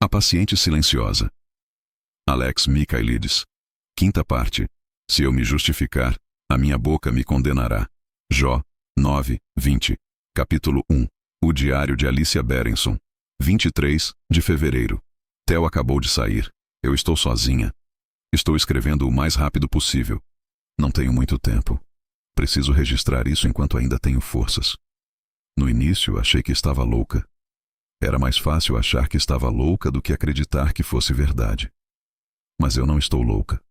A paciente silenciosa. Alex Michaelides. Quinta parte. Se eu me justificar, a minha boca me condenará. Jó 9, 20. Capítulo 1. O diário de Alicia Berenson. 23 de fevereiro. Theo acabou de sair. Eu estou sozinha. Estou escrevendo o mais rápido possível. Não tenho muito tempo. Preciso registrar isso enquanto ainda tenho forças. No início, achei que estava louca. Era mais fácil achar que estava louca do que acreditar que fosse verdade. Mas eu não estou louca.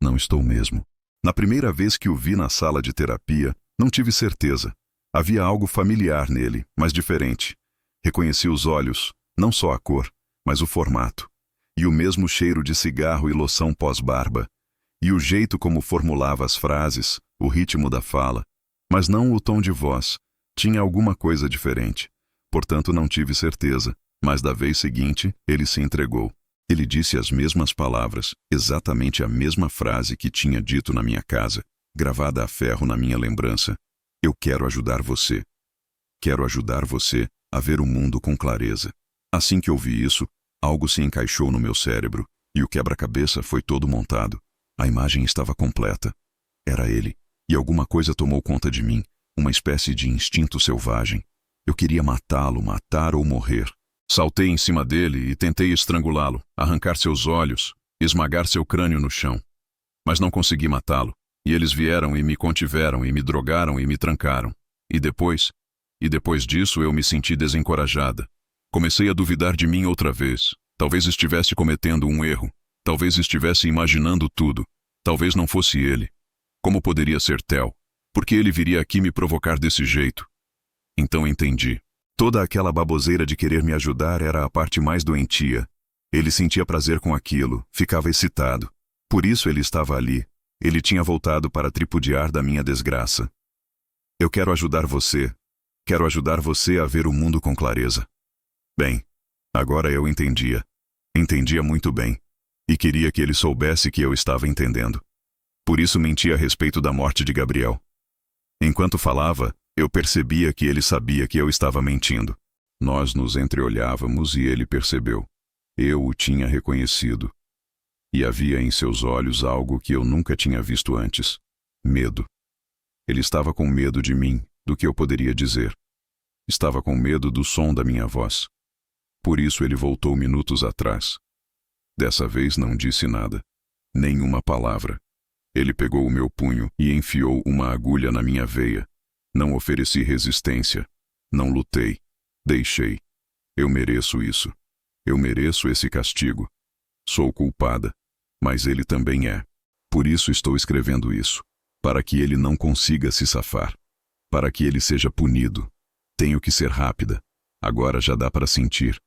Não estou mesmo. Na primeira vez que o vi na sala de terapia, não tive certeza. Havia algo familiar nele, mas diferente. Reconheci os olhos, não só a cor, mas o formato. E o mesmo cheiro de cigarro e loção pós-barba. E o jeito como formulava as frases, o ritmo da fala. Mas não o tom de voz. Tinha alguma coisa diferente. Portanto, não tive certeza. Mas da vez seguinte, ele se entregou. Ele disse as mesmas palavras, exatamente a mesma frase que tinha dito na minha casa, gravada a ferro na minha lembrança. Eu quero ajudar você. Quero ajudar você a ver o mundo com clareza. Assim que ouvi isso, algo se encaixou no meu cérebro, e o quebra-cabeça foi todo montado. A imagem estava completa. Era ele, e alguma coisa tomou conta de mim, uma espécie de instinto selvagem. Eu queria matá-lo, matar ou morrer. Saltei em cima dele e tentei estrangulá-lo, arrancar seus olhos, esmagar seu crânio no chão. Mas não consegui matá-lo, e eles vieram e me contiveram e me drogaram e me trancaram. E depois disso eu me senti desencorajada. Comecei a duvidar de mim outra vez. Talvez estivesse cometendo um erro. Talvez estivesse imaginando tudo. Talvez não fosse ele. Como poderia ser Theo? Por que ele viria aqui me provocar desse jeito? Então entendi. Toda aquela baboseira de querer me ajudar era a parte mais doentia. Ele sentia prazer com aquilo, ficava excitado. Por isso ele estava ali. Ele tinha voltado para tripudiar da minha desgraça. Eu quero ajudar você. Quero ajudar você a ver o mundo com clareza. Bem, agora eu entendia. Entendia muito bem. E queria que ele soubesse que eu estava entendendo. Por isso menti a respeito da morte de Gabriel. Enquanto falava, eu percebia que ele sabia que eu estava mentindo. Nós nos entreolhávamos e ele percebeu. Eu o tinha reconhecido. E havia em seus olhos algo que eu nunca tinha visto antes. Medo. Ele estava com medo de mim, do que eu poderia dizer. Estava com medo do som da minha voz. Por isso ele voltou minutos atrás. Dessa vez não disse nada. Nenhuma palavra. Ele pegou o meu punho e enfiou uma agulha na minha veia. Não ofereci resistência. Não lutei. Deixei. Eu mereço isso. Eu mereço esse castigo. Sou culpada. Mas ele também é. Por isso estou escrevendo isso. Para que ele não consiga se safar. Para que ele seja punido. Tenho que ser rápida. Agora já dá para sentir.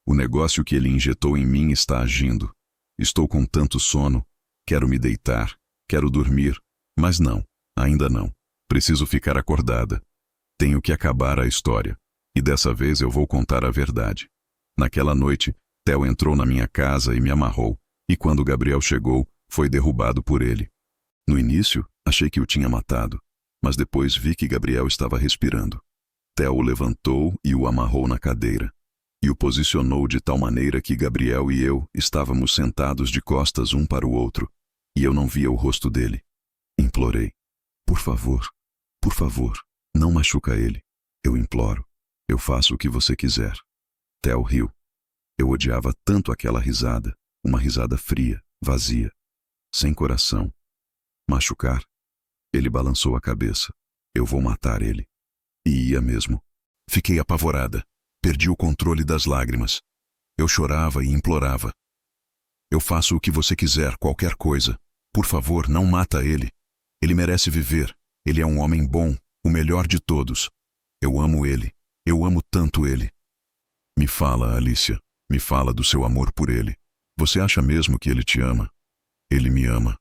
O negócio que ele injetou em mim está agindo. Estou com tanto sono. Quero me deitar. Quero dormir. Mas não. Ainda não. Preciso ficar acordada. Tenho que acabar a história. E dessa vez eu vou contar a verdade. Naquela noite, Theo entrou na minha casa e me amarrou. E quando Gabriel chegou, foi derrubado por ele. No início, achei que o tinha matado. Mas depois vi que Gabriel estava respirando. Theo o levantou e o amarrou na cadeira. E o posicionou de tal maneira que Gabriel e eu estávamos sentados de costas um para o outro. E eu não via o rosto dele. Implorei. Por favor, não machuca ele. Eu imploro. Eu faço o que você quiser. Theo riu. Eu odiava tanto aquela risada. Uma risada fria, vazia, sem coração. Machucar? Ele balançou a cabeça. Eu vou matar ele. E ia mesmo. Fiquei apavorada. Perdi o controle das lágrimas. Eu chorava e implorava. Eu faço o que você quiser, qualquer coisa. Por favor, não mata ele. Ele merece viver. Ele é um homem bom, o melhor de todos. Eu amo ele. Eu amo tanto ele. Me fala, Alicia. Me fala do seu amor por ele. Você acha mesmo que ele te ama? Ele me ama.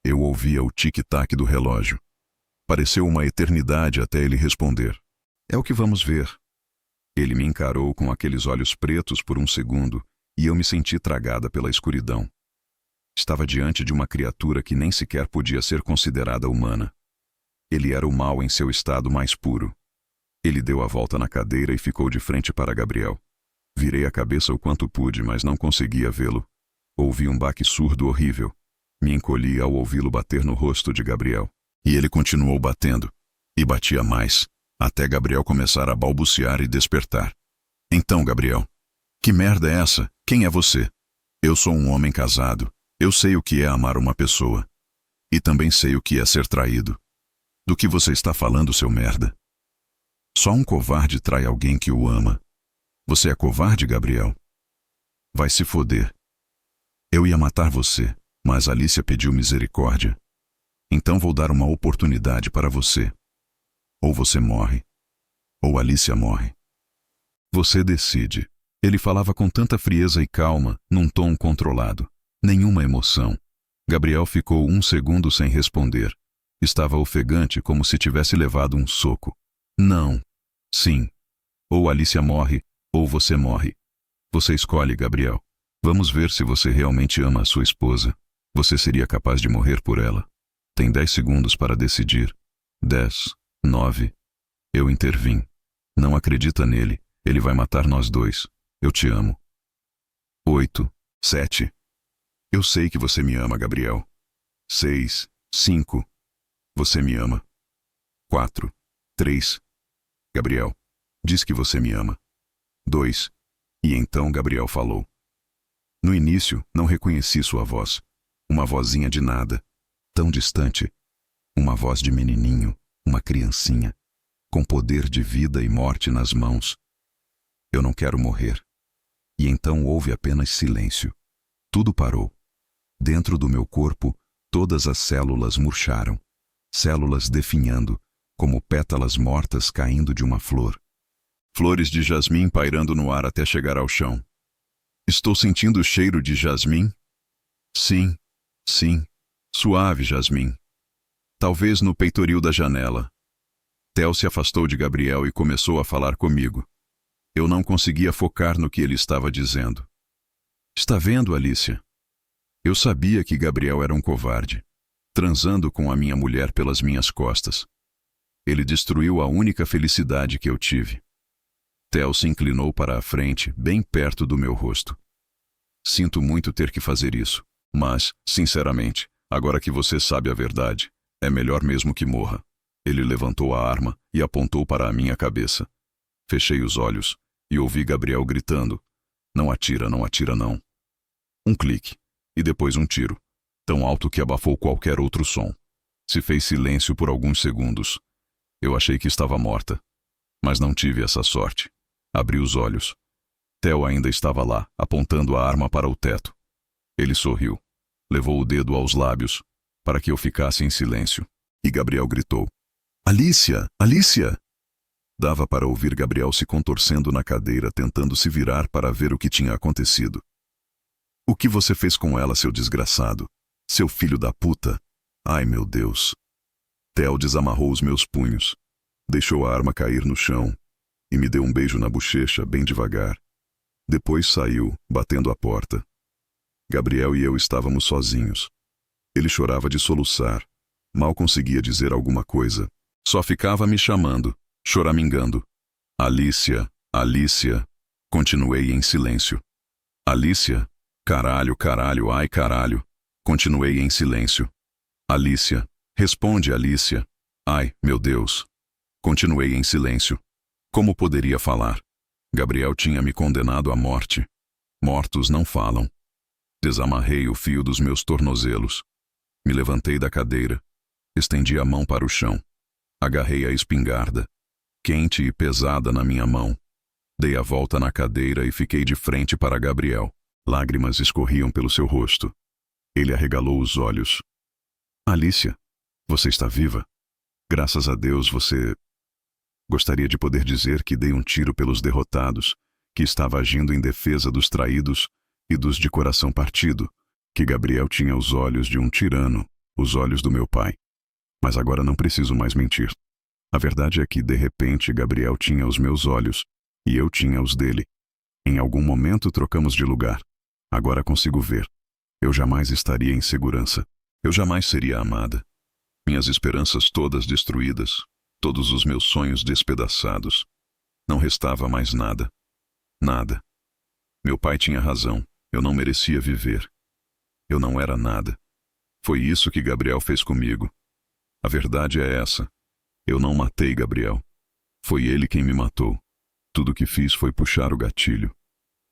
Eu ouvia o tic-tac do relógio. Pareceu uma eternidade até ele responder. É o que vamos ver. Ele me encarou com aqueles olhos pretos por um segundo e eu me senti tragada pela escuridão. Estava diante de uma criatura que nem sequer podia ser considerada humana. Ele era o mal em seu estado mais puro. Ele deu a volta na cadeira e ficou de frente para Gabriel. Virei a cabeça o quanto pude, mas não conseguia vê-lo. Ouvi um baque surdo horrível. Me encolhi ao ouvi-lo bater no rosto de Gabriel. E ele continuou batendo. E batia mais, até Gabriel começar a balbuciar e despertar. Então, Gabriel, que merda é essa? Quem é você? Eu sou um homem casado. Eu sei o que é amar uma pessoa. E também sei o que é ser traído. Do que você está falando, seu merda? Só um covarde trai alguém que o ama. Você é covarde, Gabriel? Vai se foder. Eu ia matar você, mas Alicia pediu misericórdia. Então vou dar uma oportunidade para você. Ou você morre, ou Alicia morre. Você decide. Ele falava com tanta frieza e calma, num tom controlado. Nenhuma emoção. Gabriel ficou 1 segundo sem responder. Estava ofegante, como se tivesse levado um soco. Não. Sim. Ou Alicia morre, ou você morre. Você escolhe, Gabriel. Vamos ver se você realmente ama a sua esposa. Você seria capaz de morrer por ela. Tem 10 segundos para decidir. 10, 9. Eu intervim. Não acredita nele. Ele vai matar nós dois. Eu te amo. 8, 7. Eu sei que você me ama, Gabriel. 6, 5. Você me ama. 4, 3. Gabriel, diz que você me ama. 2. E então Gabriel falou. No início, não reconheci sua voz. Uma vozinha de nada. Tão distante. Uma voz de menininho, uma criancinha, com poder de vida e morte nas mãos. Eu não quero morrer. E então houve apenas silêncio. Tudo parou. Dentro do meu corpo, todas as células murcharam. Células definhando, como pétalas mortas caindo de uma flor. Flores de jasmim pairando no ar até chegar ao chão. Estou sentindo o cheiro de jasmim? Sim, sim, suave jasmim. Talvez no peitoril da janela. Theo se afastou de Gabriel e começou a falar comigo. Eu não conseguia focar no que ele estava dizendo. Está vendo, Alicia? Eu sabia que Gabriel era um covarde, transando com a minha mulher pelas minhas costas. Ele destruiu a única felicidade que eu tive. Theo se inclinou para a frente, bem perto do meu rosto. Sinto muito ter que fazer isso, mas, sinceramente, agora que você sabe a verdade, é melhor mesmo que morra. Ele levantou a arma e apontou para a minha cabeça. Fechei os olhos e ouvi Gabriel gritando. Não atira, não atira não. Um clique, e depois um tiro, tão alto que abafou qualquer outro som. Se fez silêncio por alguns segundos. Eu achei que estava morta, mas não tive essa sorte. Abri os olhos. Theo ainda estava lá, apontando a arma para o teto. Ele sorriu, levou o dedo aos lábios, para que eu ficasse em silêncio, e Gabriel gritou. Alicia! Alicia! Dava para ouvir Gabriel se contorcendo na cadeira, tentando se virar para ver o que tinha acontecido. O que você fez com ela, seu desgraçado? Seu filho da puta? Ai, meu Deus! Theo desamarrou os meus punhos, deixou a arma cair no chão e me deu um beijo na bochecha, bem devagar. Depois saiu, batendo a porta. Gabriel e eu estávamos sozinhos. Ele chorava de soluçar. Mal conseguia dizer alguma coisa. Só ficava me chamando, choramingando. Alicia, Alicia. Continuei em silêncio. Alicia? Caralho, caralho, ai caralho. Continuei em silêncio. Alicia. Responde, Alicia. Ai, meu Deus. Continuei em silêncio. Como poderia falar? Gabriel tinha me condenado à morte. Mortos não falam. Desamarrei o fio dos meus tornozelos. Me levantei da cadeira. Estendi a mão para o chão. Agarrei a espingarda, quente e pesada na minha mão. Dei a volta na cadeira e fiquei de frente para Gabriel. Lágrimas escorriam pelo seu rosto. Ele arregalou os olhos. Alicia, você está viva? Graças a Deus você... Gostaria de poder dizer que dei um tiro pelos derrotados, que estava agindo em defesa dos traídos e dos de coração partido, que Gabriel tinha os olhos de um tirano, os olhos do meu pai. Mas agora não preciso mais mentir. A verdade é que, de repente, Gabriel tinha os meus olhos, e eu tinha os dele. Em algum momento trocamos de lugar. Agora consigo ver. Eu jamais estaria em segurança. Eu jamais seria amada. Minhas esperanças todas destruídas. Todos os meus sonhos despedaçados. Não restava mais nada. Nada. Meu pai tinha razão. Eu não merecia viver. Eu não era nada. Foi isso que Gabriel fez comigo. A verdade é essa. Eu não matei Gabriel. Foi ele quem me matou. Tudo o que fiz foi puxar o gatilho.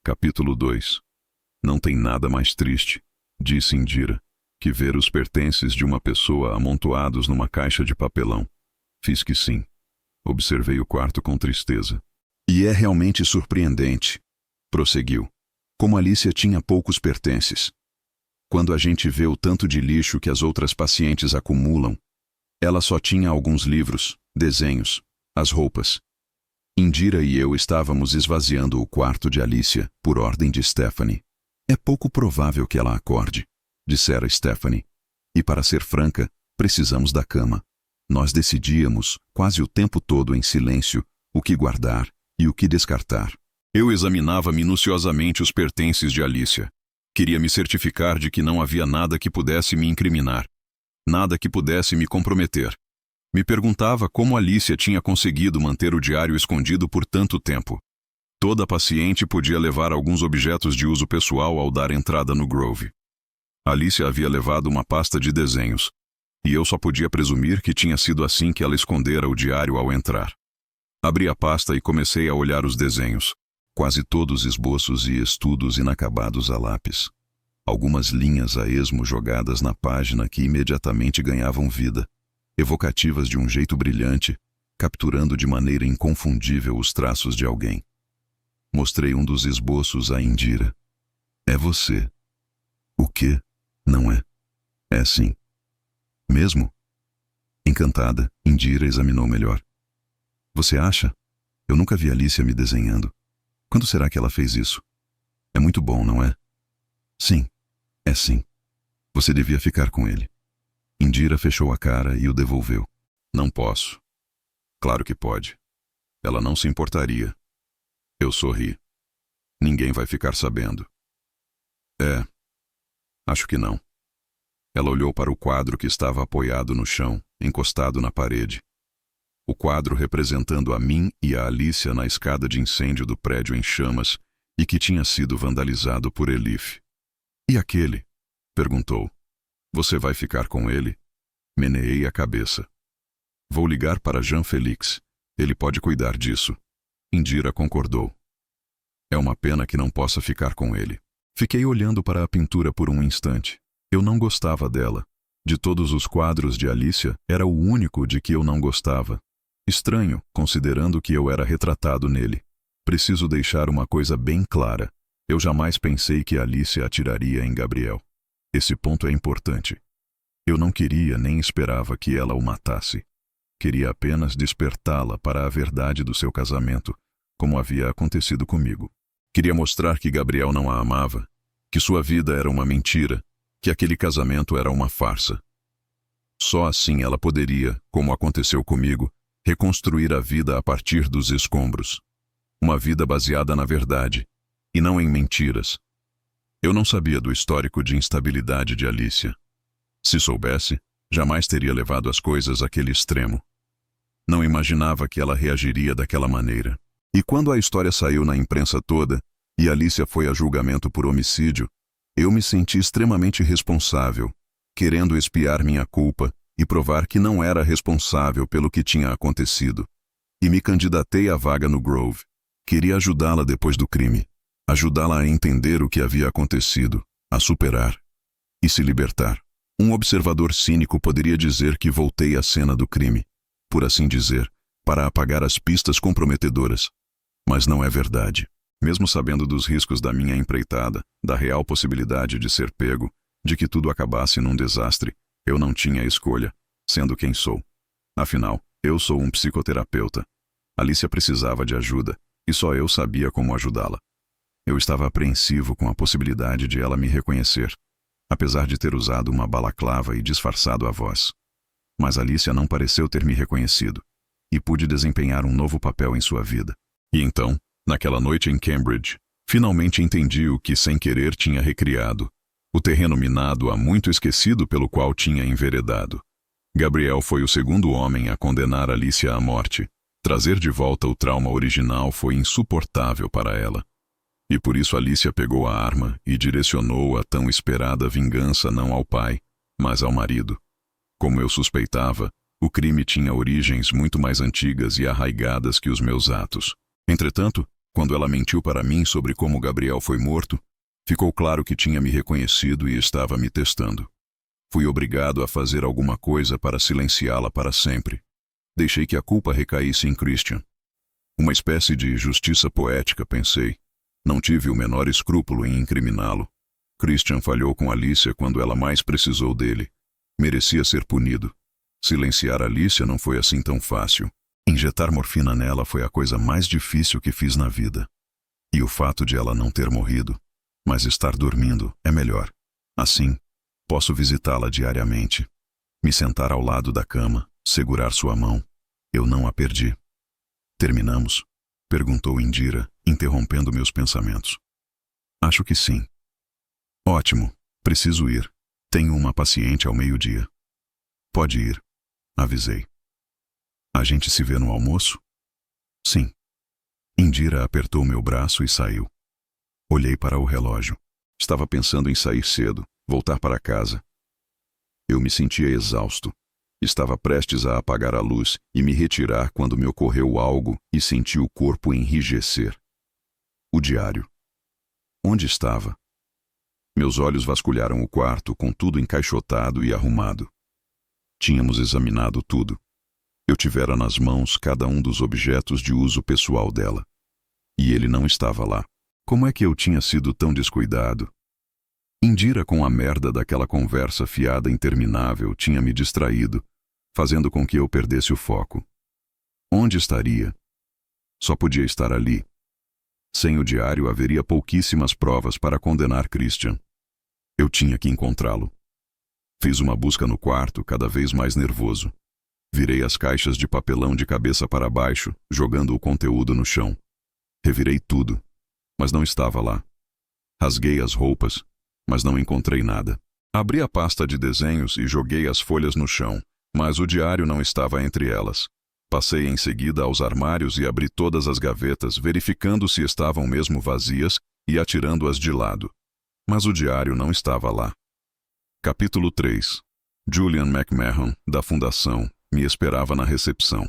Capítulo 2. Não tem nada mais triste, disse Indira, que ver os pertences de uma pessoa amontoados numa caixa de papelão. Fiz que sim. Observei o quarto com tristeza. E é realmente surpreendente, prosseguiu, como Alicia tinha poucos pertences. Quando a gente vê o tanto de lixo que as outras pacientes acumulam, ela só tinha alguns livros, desenhos, as roupas. Indira e eu estávamos esvaziando o quarto de Alicia, por ordem de Stephanie. É pouco provável que ela acorde, dissera Stephanie. E para ser franca, precisamos da cama. Nós decidíamos, quase o tempo todo em silêncio, o que guardar e o que descartar. Eu examinava minuciosamente os pertences de Alicia. Queria me certificar de que não havia nada que pudesse me incriminar, nada que pudesse me comprometer. Me perguntava como Alicia tinha conseguido manter o diário escondido por tanto tempo. Toda paciente podia levar alguns objetos de uso pessoal ao dar entrada no Grove. Alicia havia levado uma pasta de desenhos, e eu só podia presumir que tinha sido assim que ela escondera o diário ao entrar. Abri a pasta e comecei a olhar os desenhos, quase todos esboços e estudos inacabados a lápis. Algumas linhas a esmo jogadas na página que imediatamente ganhavam vida, evocativas de um jeito brilhante, capturando de maneira inconfundível os traços de alguém. Mostrei um dos esboços a Indira. É você. O quê? Não é? É sim. Mesmo? Encantada, Indira examinou melhor. Você acha? Eu nunca vi Alicia me desenhando. Quando será que ela fez isso? É muito bom, não é? Sim. É sim. Você devia ficar com ele. Indira fechou a cara e o devolveu. Não posso. Claro que pode. Ela não se importaria. Eu sorri. Ninguém vai ficar sabendo. É. Acho que não. Ela olhou para o quadro que estava apoiado no chão, encostado na parede. O quadro representando a mim e a Alicia na escada de incêndio do prédio em chamas e que tinha sido vandalizado por Elif. E aquele? Perguntou. Você vai ficar com ele? Meneei a cabeça. Vou ligar para Jean Félix. Ele pode cuidar disso. Indira concordou. É uma pena que não possa ficar com ele. Fiquei olhando para a pintura por um instante. Eu não gostava dela. De todos os quadros de Alicia, era o único de que eu não gostava. Estranho, considerando que eu era retratado nele. Preciso deixar uma coisa bem clara. Eu jamais pensei que Alicia atiraria em Gabriel. Esse ponto é importante. Eu não queria nem esperava que ela o matasse. Queria apenas despertá-la para a verdade do seu casamento, como havia acontecido comigo. Queria mostrar que Gabriel não a amava, que sua vida era uma mentira, que aquele casamento era uma farsa. Só assim ela poderia, como aconteceu comigo, reconstruir a vida a partir dos escombros. Uma vida baseada na verdade, e não em mentiras. Eu não sabia do histórico de instabilidade de Alicia. Se soubesse, jamais teria levado as coisas àquele extremo. Não imaginava que ela reagiria daquela maneira. E quando a história saiu na imprensa toda, e Alicia foi a julgamento por homicídio, eu me senti extremamente responsável, querendo expiar minha culpa e provar que não era responsável pelo que tinha acontecido. E me candidatei à vaga no Grove. Queria ajudá-la depois do crime. Ajudá-la a entender o que havia acontecido, a superar e se libertar. Um observador cínico poderia dizer que voltei à cena do crime, por assim dizer, para apagar as pistas comprometedoras. Mas não é verdade. Mesmo sabendo dos riscos da minha empreitada, da real possibilidade de ser pego, de que tudo acabasse num desastre, eu não tinha escolha, sendo quem sou. Afinal, eu sou um psicoterapeuta. Alicia precisava de ajuda, e só eu sabia como ajudá-la. Eu estava apreensivo com a possibilidade de ela me reconhecer, apesar de ter usado uma balaclava e disfarçado a voz. Mas Alicia não pareceu ter me reconhecido, e pude desempenhar um novo papel em sua vida. E então, naquela noite em Cambridge, finalmente entendi o que sem querer tinha recriado, o terreno minado há muito esquecido pelo qual tinha enveredado. Gabriel foi o segundo homem a condenar Alicia à morte. Trazer de volta o trauma original foi insuportável para ela. E por isso Alicia pegou a arma e direcionou a tão esperada vingança não ao pai, mas ao marido. Como eu suspeitava, o crime tinha origens muito mais antigas e arraigadas que os meus atos. Entretanto, quando ela mentiu para mim sobre como Gabriel foi morto, ficou claro que tinha me reconhecido e estava me testando. Fui obrigado a fazer alguma coisa para silenciá-la para sempre. Deixei que a culpa recaísse em Christian. Uma espécie de justiça poética, pensei. Não tive o menor escrúpulo em incriminá-lo. Christian falhou com Alicia quando ela mais precisou dele. Merecia ser punido. Silenciar Alicia não foi assim tão fácil. Injetar morfina nela foi a coisa mais difícil que fiz na vida. E o fato de ela não ter morrido, mas estar dormindo, é melhor. Assim, posso visitá-la diariamente. Me sentar ao lado da cama, segurar sua mão. Eu não a perdi. Terminamos? Perguntou Indira, interrompendo meus pensamentos. Acho que sim. Ótimo. Preciso ir. Tenho uma paciente ao meio-dia. Pode ir. Avisei. A gente se vê no almoço? Sim. Indira apertou meu braço e saiu. Olhei para o relógio. Estava pensando em sair cedo, voltar para casa. Eu me sentia exausto. Estava prestes a apagar a luz e me retirar quando me ocorreu algo e senti o corpo enrijecer. O diário. Onde estava? Meus olhos vasculharam o quarto com tudo encaixotado e arrumado. Tínhamos examinado tudo. Eu tivera nas mãos cada um dos objetos de uso pessoal dela. E ele não estava lá. Como é que eu tinha sido tão descuidado? Indira, com a merda daquela conversa fiada interminável, tinha me distraído, fazendo com que eu perdesse o foco. Onde estaria? Só podia estar ali. Sem o diário haveria pouquíssimas provas para condenar Christian. Eu tinha que encontrá-lo. Fiz uma busca no quarto, cada vez mais nervoso. Virei as caixas de papelão de cabeça para baixo, jogando o conteúdo no chão. Revirei tudo, mas não estava lá. Rasguei as roupas, mas não encontrei nada. Abri a pasta de desenhos e joguei as folhas no chão, mas o diário não estava entre elas. Passei em seguida aos armários e abri todas as gavetas, verificando se estavam mesmo vazias e atirando-as de lado. Mas o diário não estava lá. Capítulo 3. Julian McMahon, da Fundação, me esperava na recepção.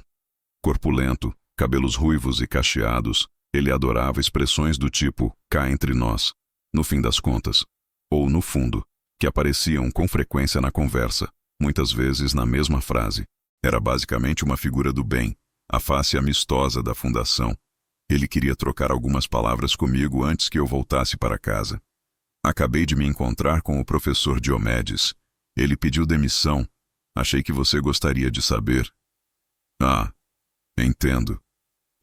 Corpulento, cabelos ruivos e cacheados, ele adorava expressões do tipo cá entre nós, no fim das contas, ou no fundo, que apareciam com frequência na conversa, muitas vezes na mesma frase. Era basicamente uma figura do bem, a face amistosa da Fundação. Ele queria trocar algumas palavras comigo antes que eu voltasse para casa. Acabei de me encontrar com o professor Diomedes. Ele pediu demissão. Achei que você gostaria de saber. Ah, entendo.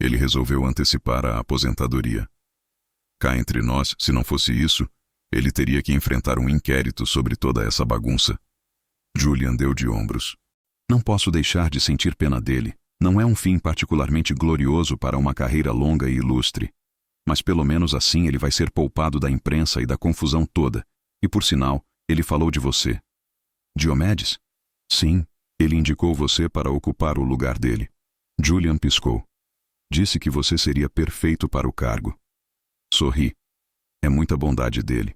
Ele resolveu antecipar a aposentadoria. Cá entre nós, se não fosse isso, ele teria que enfrentar um inquérito sobre toda essa bagunça. Julian deu de ombros. Não posso deixar de sentir pena dele. Não é um fim particularmente glorioso para uma carreira longa e ilustre. Mas pelo menos assim ele vai ser poupado da imprensa e da confusão toda. E por sinal, ele falou de você. Diomedes? Sim, ele indicou você para ocupar o lugar dele. Julian piscou. Disse que você seria perfeito para o cargo. Sorri. É muita bondade dele.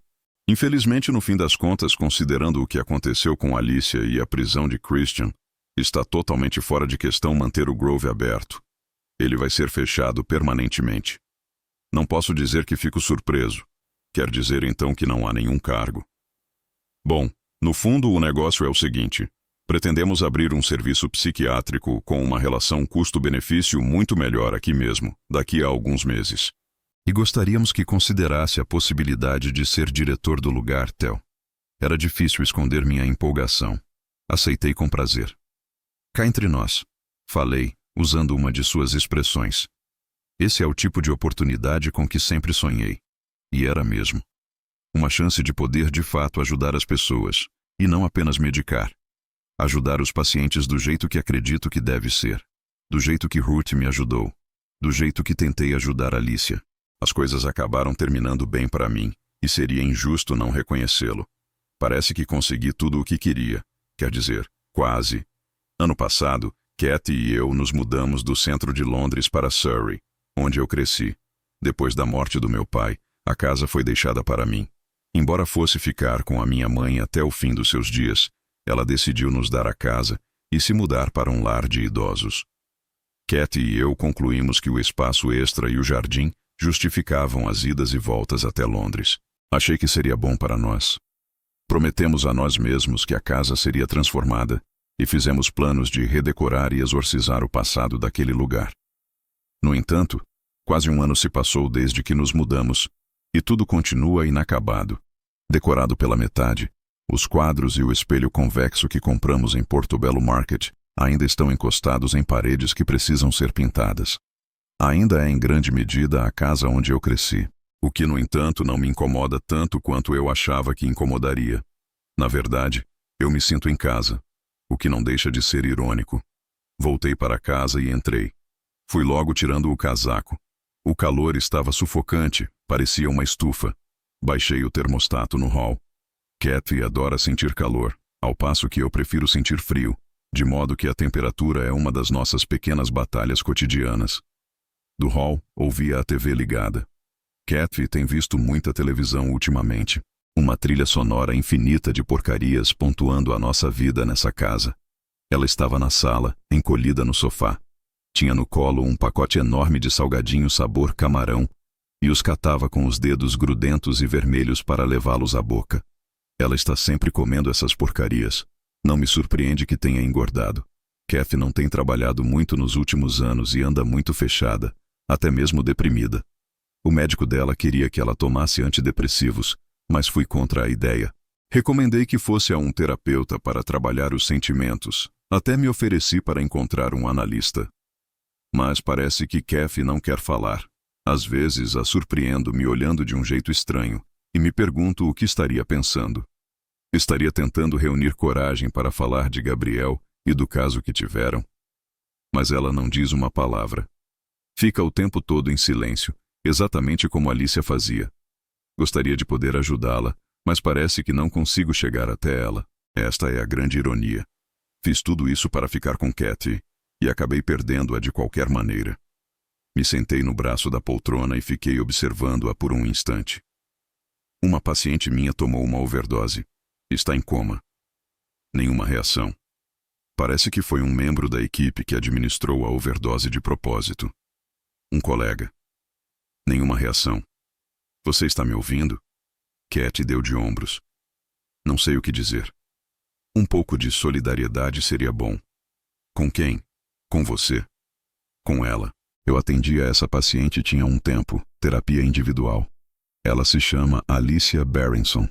Infelizmente, no fim das contas, considerando o que aconteceu com Alicia e a prisão de Christian, está totalmente fora de questão manter o Grove aberto. Ele vai ser fechado permanentemente. Não posso dizer que fico surpreso. Quer dizer então que não há nenhum cargo. Bom, no fundo o negócio é o seguinte. Pretendemos abrir um serviço psiquiátrico com uma relação custo-benefício muito melhor aqui mesmo, daqui a alguns meses. E gostaríamos que considerasse a possibilidade de ser diretor do lugar, Theo. Era difícil esconder minha empolgação. Aceitei com prazer. Cá entre nós, falei, usando uma de suas expressões. Esse é o tipo de oportunidade com que sempre sonhei. E era mesmo. Uma chance de poder de fato ajudar as pessoas, e não apenas medicar. Ajudar os pacientes do jeito que acredito que deve ser. Do jeito que Ruth me ajudou. Do jeito que tentei ajudar Alicia. As coisas acabaram terminando bem para mim, e seria injusto não reconhecê-lo. Parece que consegui tudo o que queria. Quer dizer, quase. Ano passado, Kathy e eu nos mudamos do centro de Londres para Surrey, onde eu cresci. Depois da morte do meu pai, A casa foi deixada para mim. Embora fosse ficar com a minha mãe até o fim dos seus dias, ela decidiu nos dar a casa e se mudar para um lar de idosos. Kathy e eu concluímos que o espaço extra e o jardim justificavam as idas e voltas até Londres. Achei que seria bom para nós. Prometemos a nós mesmos que a casa seria transformada e fizemos planos de redecorar e exorcizar o passado daquele lugar. No entanto, quase um ano se passou desde que nos mudamos e tudo continua inacabado. Decorado pela metade, os quadros e o espelho convexo que compramos em Portobello Market ainda estão encostados em paredes que precisam ser pintadas. Ainda é em grande medida a casa onde eu cresci, o que, no entanto, não me incomoda tanto quanto eu achava que incomodaria. Na verdade, eu me sinto em casa, o que não deixa de ser irônico. Voltei para casa e entrei. Fui logo tirando o casaco. O calor estava sufocante, parecia uma estufa. Baixei o termostato no hall. Kathy adora sentir calor, ao passo que eu prefiro sentir frio, de modo que a temperatura é uma das nossas pequenas batalhas cotidianas. Do hall, ouvia a TV ligada. Kathy tem visto muita televisão ultimamente. Uma trilha sonora infinita de porcarias pontuando a nossa vida nessa casa. Ela estava na sala, encolhida no sofá. Tinha no colo um pacote enorme de salgadinhos sabor camarão e os catava com os dedos grudentos e vermelhos para levá-los à boca. Ela está sempre comendo essas porcarias. Não me surpreende que tenha engordado. Kathy não tem trabalhado muito nos últimos anos e anda muito fechada, até mesmo deprimida. O médico dela queria que ela tomasse antidepressivos, mas fui contra a ideia. Recomendei que fosse a um terapeuta para trabalhar os sentimentos. Até me ofereci para encontrar um analista. Mas parece que Kathy não quer falar. Às vezes a surpreendo me olhando de um jeito estranho e me pergunto o que estaria pensando. Estaria tentando reunir coragem para falar de Gabriel e do caso que tiveram. Mas ela não diz uma palavra. Fica o tempo todo em silêncio, exatamente como Alicia fazia. Gostaria de poder ajudá-la, mas parece que não consigo chegar até ela. Esta é a grande ironia. Fiz tudo isso para ficar com Kathy e acabei perdendo-a de qualquer maneira. Me sentei no braço da poltrona e fiquei observando-a por um instante. Uma paciente minha tomou uma overdose. Está em coma. Nenhuma reação. Parece que foi um membro da equipe que administrou a overdose de propósito. Um colega. Nenhuma reação. Você está me ouvindo? Kathy deu de ombros. Não sei o que dizer. Um pouco de solidariedade seria bom. Com quem? Com você. Com ela. Eu atendia essa paciente tinha um tempo, terapia individual. Ela se chama Alicia Berenson.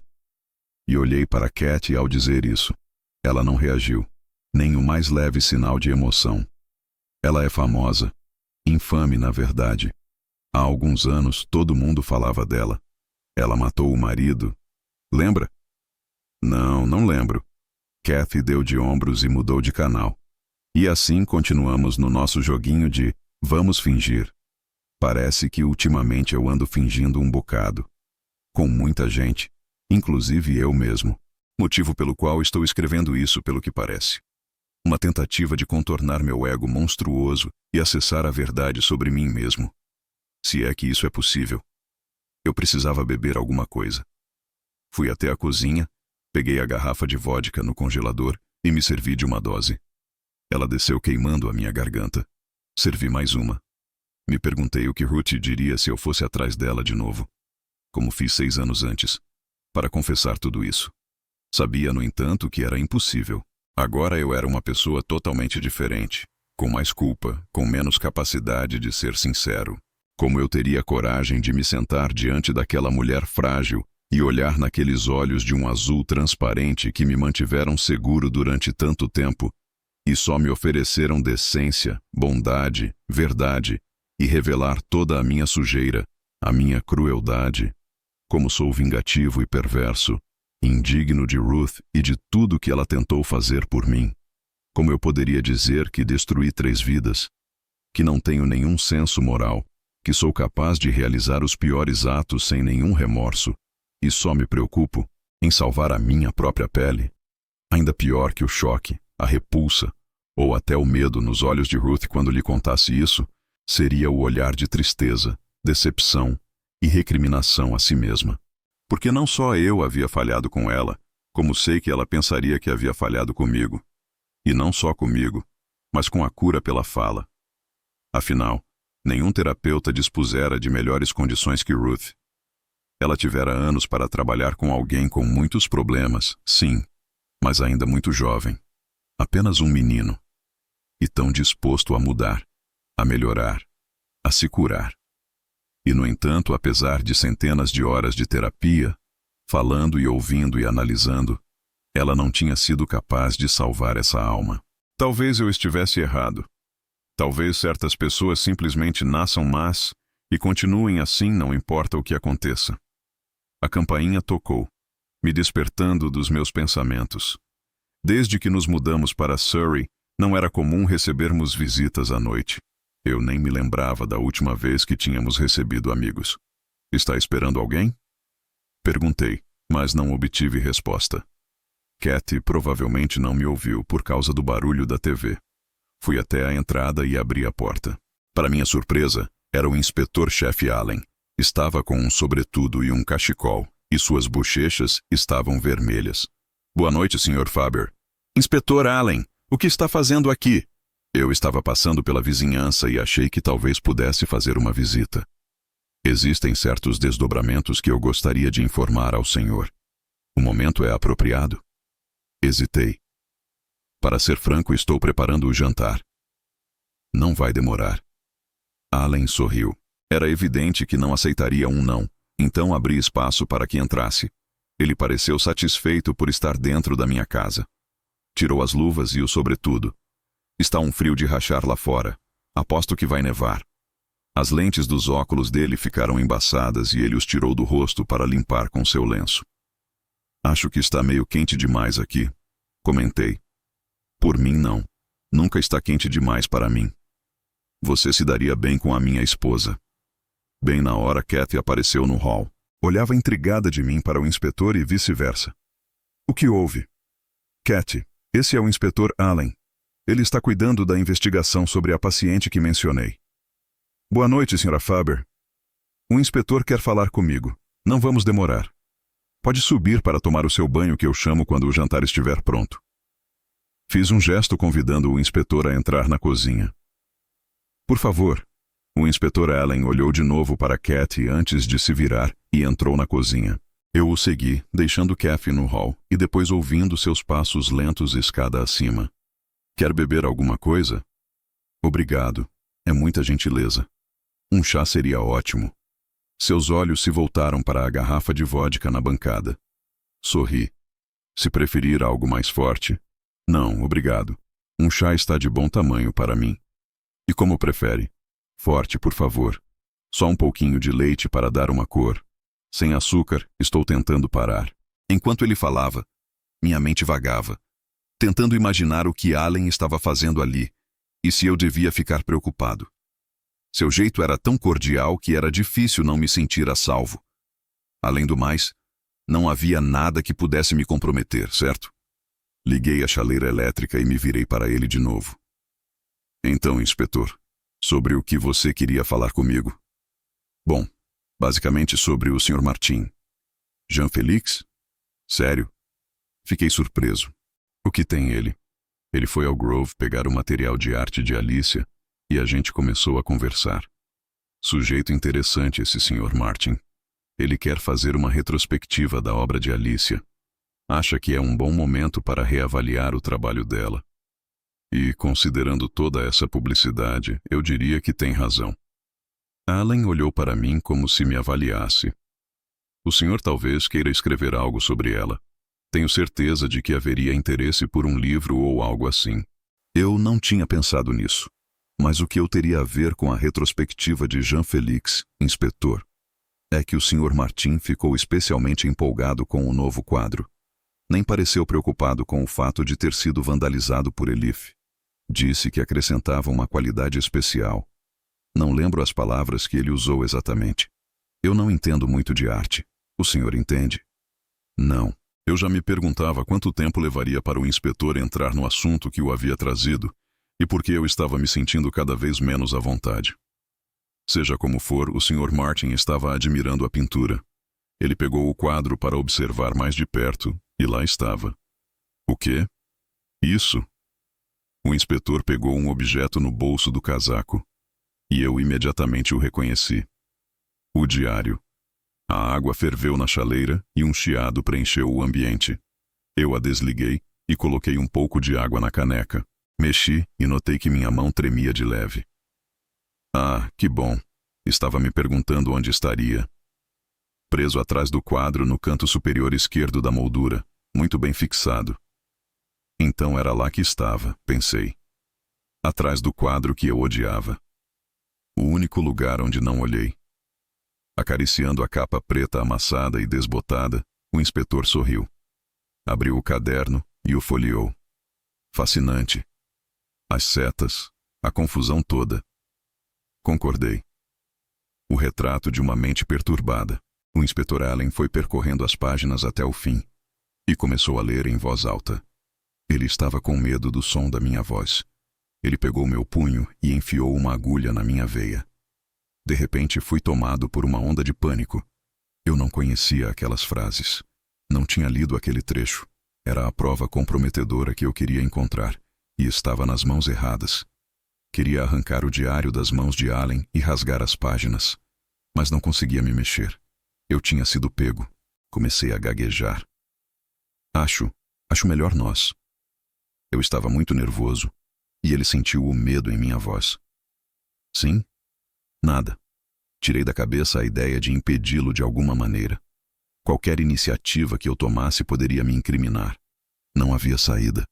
E olhei para Kathy ao dizer isso. Ela não reagiu, nem o mais leve sinal de emoção. Ela é famosa. Infame, na verdade. Há alguns anos todo mundo falava dela. Ela matou o marido. Lembra? Não lembro. Kathy deu de ombros e mudou de canal. E assim continuamos no nosso joguinho de vamos fingir. Parece que ultimamente eu ando fingindo um bocado. Com muita gente, inclusive eu mesmo. Motivo pelo qual estou escrevendo isso, pelo que parece. Uma tentativa de contornar meu ego monstruoso e acessar a verdade sobre mim mesmo. Se é que isso é possível. Eu precisava beber alguma coisa. Fui até a cozinha, peguei a garrafa de vodka no congelador e me servi de uma dose. Ela desceu queimando a minha garganta. Servi mais uma. Me perguntei o que Ruth diria se eu fosse atrás dela de novo, como fiz 6 anos antes, para confessar tudo isso. Sabia, no entanto, que era impossível. Agora eu era uma pessoa totalmente diferente, com mais culpa, com menos capacidade de ser sincero. Como eu teria coragem de me sentar diante daquela mulher frágil e olhar naqueles olhos de um azul transparente que me mantiveram seguro durante tanto tempo e só me ofereceram decência, bondade, verdade e revelar toda a minha sujeira, a minha crueldade. Como sou vingativo e perverso, indigno de Ruth e de tudo que ela tentou fazer por mim. Como eu poderia dizer que destruí 3 vidas, que não tenho nenhum senso moral, que sou capaz de realizar os piores atos sem nenhum remorso e só me preocupo em salvar a minha própria pele? Ainda pior que o choque, a repulsa, ou até o medo nos olhos de Ruth quando lhe contasse isso, seria o olhar de tristeza, decepção e recriminação a si mesma. Porque não só eu havia falhado com ela, como sei que ela pensaria que havia falhado comigo. E não só comigo, mas com a cura pela fala. Afinal, nenhum terapeuta dispusera de melhores condições que Ruth. Ela tivera anos para trabalhar com alguém com muitos problemas, sim, mas ainda muito jovem. Apenas um menino. E tão disposto a mudar, a melhorar, a se curar. E, no entanto, apesar de centenas de horas de terapia, falando e ouvindo e analisando, ela não tinha sido capaz de salvar essa alma. Talvez eu estivesse errado. Talvez certas pessoas simplesmente nasçam más e continuem assim, não importa o que aconteça. A campainha tocou, me despertando dos meus pensamentos. Desde que nos mudamos para Surrey, não era comum recebermos visitas à noite. Eu nem me lembrava da última vez que tínhamos recebido amigos. Está esperando alguém? Perguntei, mas não obtive resposta. Kathy provavelmente não me ouviu por causa do barulho da TV. Fui até a entrada e abri a porta. Para minha surpresa, era o inspetor-chefe Allen. Estava com um sobretudo e um cachecol, e suas bochechas estavam vermelhas. Boa noite, Sr. Faber. Inspetor Allen, o que está fazendo aqui? Eu estava passando pela vizinhança e achei que talvez pudesse fazer uma visita. Existem certos desdobramentos que eu gostaria de informar ao senhor. O momento é apropriado? Hesitei. Para ser franco, estou preparando o jantar. Não vai demorar. Allen sorriu. Era evidente que não aceitaria um não, então abri espaço para que entrasse. Ele pareceu satisfeito por estar dentro da minha casa. Tirou as luvas e o sobretudo. Está um frio de rachar lá fora. Aposto que vai nevar. As lentes dos óculos dele ficaram embaçadas e ele os tirou do rosto para limpar com seu lenço. Acho que está meio quente demais aqui, comentei. Por mim, não. Nunca está quente demais para mim. Você se daria bem com a minha esposa. Bem na hora, Kathy apareceu no hall. Olhava intrigada de mim para o inspetor e vice-versa. O que houve? Kathy, esse é o inspetor Allen. Ele está cuidando da investigação sobre a paciente que mencionei. Boa noite, Sra. Faber. O inspetor quer falar comigo. Não vamos demorar. Pode subir para tomar o seu banho que eu chamo quando o jantar estiver pronto. Fiz um gesto convidando o inspetor a entrar na cozinha. Por favor. O inspetor Allen olhou de novo para Kathy antes de se virar e entrou na cozinha. Eu o segui, deixando Kathy no hall e depois ouvindo seus passos lentos escada acima. Quer beber alguma coisa? Obrigado. É muita gentileza. Um chá seria ótimo. Seus olhos se voltaram para a garrafa de vodka na bancada. Sorri. Se preferir algo mais forte? Não, obrigado. Um chá está de bom tamanho para mim. E como prefere? Forte, por favor. Só um pouquinho de leite para dar uma cor. Sem açúcar, estou tentando parar. Enquanto ele falava, minha mente vagava, tentando imaginar o que Allen estava fazendo ali e se eu devia ficar preocupado. Seu jeito era tão cordial que era difícil não me sentir a salvo. Além do mais, não havia nada que pudesse me comprometer, certo? Liguei a chaleira elétrica e me virei para ele de novo. Então, inspetor, sobre o que você queria falar comigo? Bom, basicamente sobre o Sr. Martin. Jean Félix? Sério? Fiquei surpreso. O que tem ele? Ele foi ao Grove pegar o material de arte de Alicia e a gente começou a conversar. Sujeito interessante esse Sr. Martin. Ele quer fazer uma retrospectiva da obra de Alicia. Acha que é um bom momento para reavaliar o trabalho dela. E, considerando toda essa publicidade, eu diria que tem razão. Allen olhou para mim como se me avaliasse. O senhor talvez queira escrever algo sobre ela. Tenho certeza de que haveria interesse por um livro ou algo assim. Eu não tinha pensado nisso. Mas o que eu teria a ver com a retrospectiva de Jean Félix, inspetor? É que o Sr. Martin ficou especialmente empolgado com o novo quadro. Nem pareceu preocupado com o fato de ter sido vandalizado por Elif. Disse que acrescentava uma qualidade especial. Não lembro as palavras que ele usou exatamente. Eu não entendo muito de arte. O senhor entende? Não. Eu já me perguntava quanto tempo levaria para o inspetor entrar no assunto que o havia trazido e por que eu estava me sentindo cada vez menos à vontade. Seja como for, o Sr. Martin estava admirando a pintura. Ele pegou o quadro para observar mais de perto, e lá estava. O quê? Isso? O inspetor pegou um objeto no bolso do casaco, e eu imediatamente o reconheci. O diário. A água ferveu na chaleira e um chiado preencheu o ambiente. Eu a desliguei e coloquei um pouco de água na caneca. Mexi e notei que minha mão tremia de leve. Ah, que bom. Estava me perguntando onde estaria. Preso atrás do quadro no canto superior esquerdo da moldura, muito bem fixado. Então era lá que estava, pensei. Atrás do quadro que eu odiava. O único lugar onde não olhei. Acariciando a capa preta amassada e desbotada, o inspetor sorriu. Abriu o caderno e o folheou. Fascinante. As setas, a confusão toda. Concordei. O retrato de uma mente perturbada. O inspetor Allen foi percorrendo as páginas até o fim e começou a ler em voz alta. Ele estava com medo do som da minha voz. Ele pegou meu punho e enfiou uma agulha na minha veia. De repente fui tomado por uma onda de pânico. Eu não conhecia aquelas frases. Não tinha lido aquele trecho. Era a prova comprometedora que eu queria encontrar, e estava nas mãos erradas. Queria arrancar o diário das mãos de Allen e rasgar as páginas, mas não conseguia me mexer. Eu tinha sido pego. Comecei a gaguejar. Acho melhor nós. Eu estava muito nervoso, e ele sentiu o medo em minha voz. Sim? Nada. Tirei da cabeça a ideia de impedi-lo de alguma maneira. Qualquer iniciativa que eu tomasse poderia me incriminar. Não havia saída.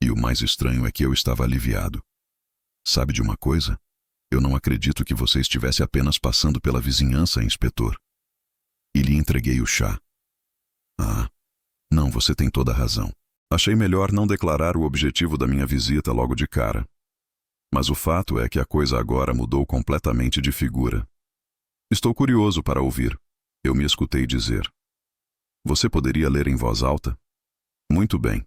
E o mais estranho é que eu estava aliviado. Sabe de uma coisa? Eu não acredito que você estivesse apenas passando pela vizinhança, inspetor. E lhe entreguei o chá. Ah, não, você tem toda a razão. Achei melhor não declarar o objetivo da minha visita logo de cara. Mas o fato é que a coisa agora mudou completamente de figura. Estou curioso para ouvir. Eu me escutei dizer. Você poderia ler em voz alta? Muito bem.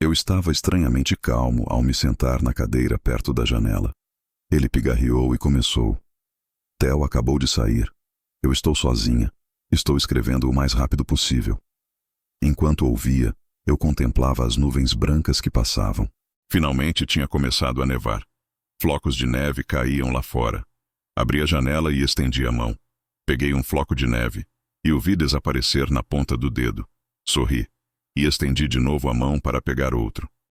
Eu estava estranhamente calmo ao me sentar na cadeira perto da janela. Ele pigarreou e começou. Theo acabou de sair. Eu estou sozinha. Estou escrevendo o mais rápido possível. Enquanto ouvia, eu contemplava as nuvens brancas que passavam. Finalmente tinha começado a nevar. Flocos de neve caíam lá fora. Abri a janela e estendi a mão. Peguei um floco de neve e o vi desaparecer na ponta do dedo. Sorri e estendi de novo a mão para pegar outro.